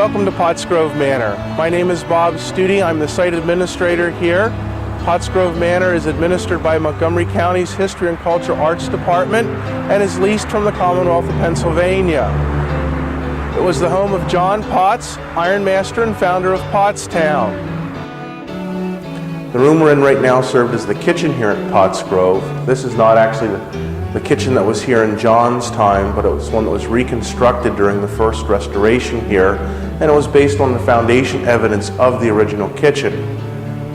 welcome to Pottsgrove Manor. My name is Bob Studi. I'm the site administrator here. Pottsgrove Manor is administered by Montgomery County's History and Cultural Arts Department and is leased from the Commonwealth of Pennsylvania. It was the home of John Potts, ironmaster and founder of Pottstown. The room we're in right now served as the kitchen here at Pottsgrove. This is not actually the kitchen that was here in John's time, but it was one that was reconstructed during the first restoration here, and it was based on the foundation evidence of the original kitchen.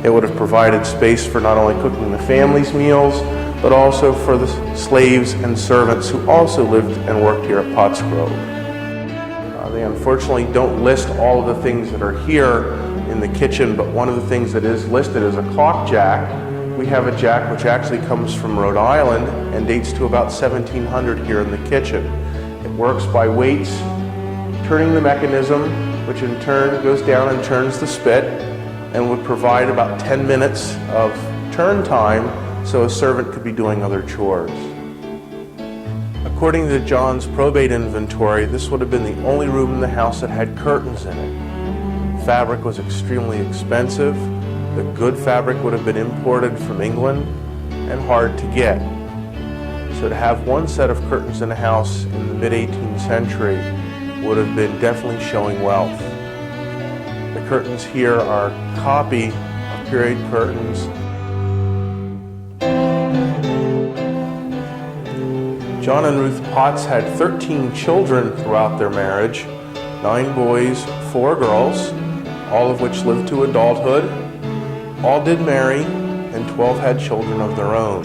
It would have provided space for not only cooking the family's meals, but also for the slaves and servants who also lived and worked here at Pottsgrove. They unfortunately don't list all of the things that are here in the kitchen, but one of the things that is listed is a clock jack. We have a jack which actually comes from Rhode Island and dates to about 1700 here in the kitchen. It works by weights, turning the mechanism, which in turn goes down and turns the spit, and would provide about 10 minutes of turn time so a servant could be doing other chores. According to John's probate inventory, this would have been the only room in the house that had curtains in it. Fabric was extremely expensive. The good fabric would have been imported from England and hard to get. So to have one set of curtains in a house in the mid-18th century would have been definitely showing wealth. The curtains here are a copy of period curtains. John and Ruth Potts had 13 children throughout their marriage, 9 boys, 4 girls, all of which lived to adulthood. All did marry, and 12 had children of their own.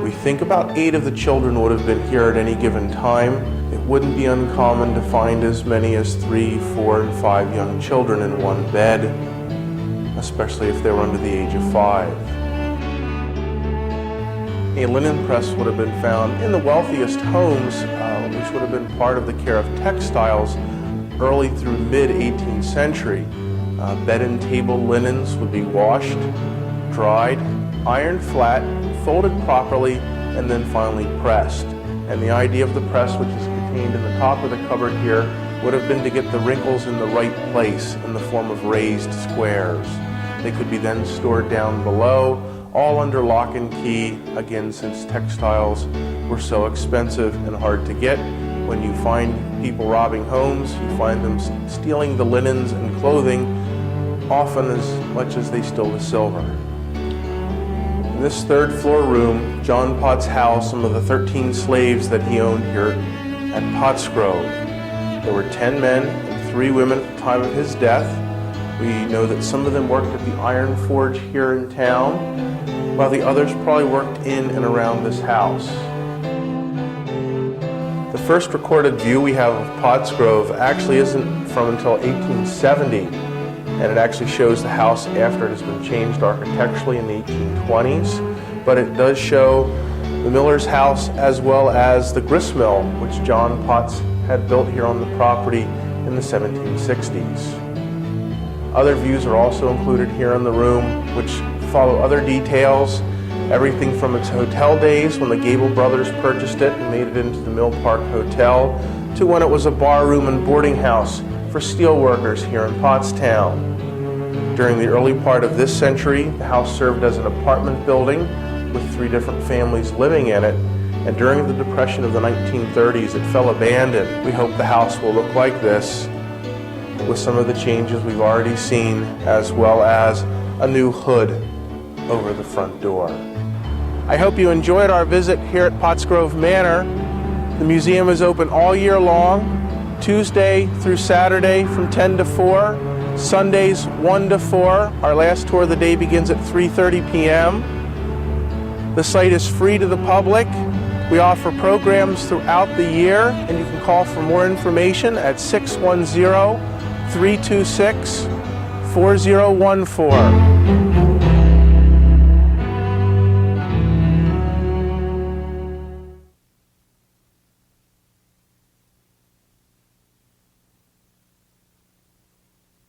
We think about 8 of the children would have been here at any given time. It wouldn't be uncommon to find as many as 3, 4, and 5 young children in one bed, especially if they were under the age of 5. A linen press would have been found in the wealthiest homes, which would have been part of the care of textiles early through mid-18th century. Bed and table linens would be washed, dried, ironed flat, folded properly, and then finally pressed. And the idea of the press, which is contained in the top of the cupboard here, would have been to get the wrinkles in the right place in the form of raised squares. They could be then stored down below, all under lock and key, again, since textiles were so expensive and hard to get. When you find people robbing homes, you find them stealing the linens and clothing, often as much as they steal the silver. In this third floor room, John Potts housed some of the 13 slaves that he owned here at Pottsgrove. There were 10 men and 3 women at the time of his death. We know that some of them worked at the iron forge here in town, while the others probably worked in and around this house. The first recorded view we have of Pottsgrove actually isn't from until 1870, and it actually shows the house after it has been changed architecturally in the 1820s, but it does show the miller's house as well as the grist mill, which John Potts had built here on the property in the 1760s. Other views are also included here in the room, which follow other details, everything from its hotel days when the Gable brothers purchased it and made it into the Mill Park Hotel, to when it was a bar room and boarding house for steel workers here in Pottstown. During the early part of this century, the house served as an apartment building with 3 different families living in it, and during the Depression of the 1930s it fell abandoned. We hope the house will look like this, with some of the changes we've already seen, as well as a new hood over the front door. I hope you enjoyed our visit here at Pottsgrove Manor. The museum is open all year long, Tuesday through Saturday from 10 to 4, Sundays 1 to 4. Our last tour of the day begins at 3:30 p.m. The site is free to the public. We offer programs throughout the year, and you can call for more information at 610-326-4014.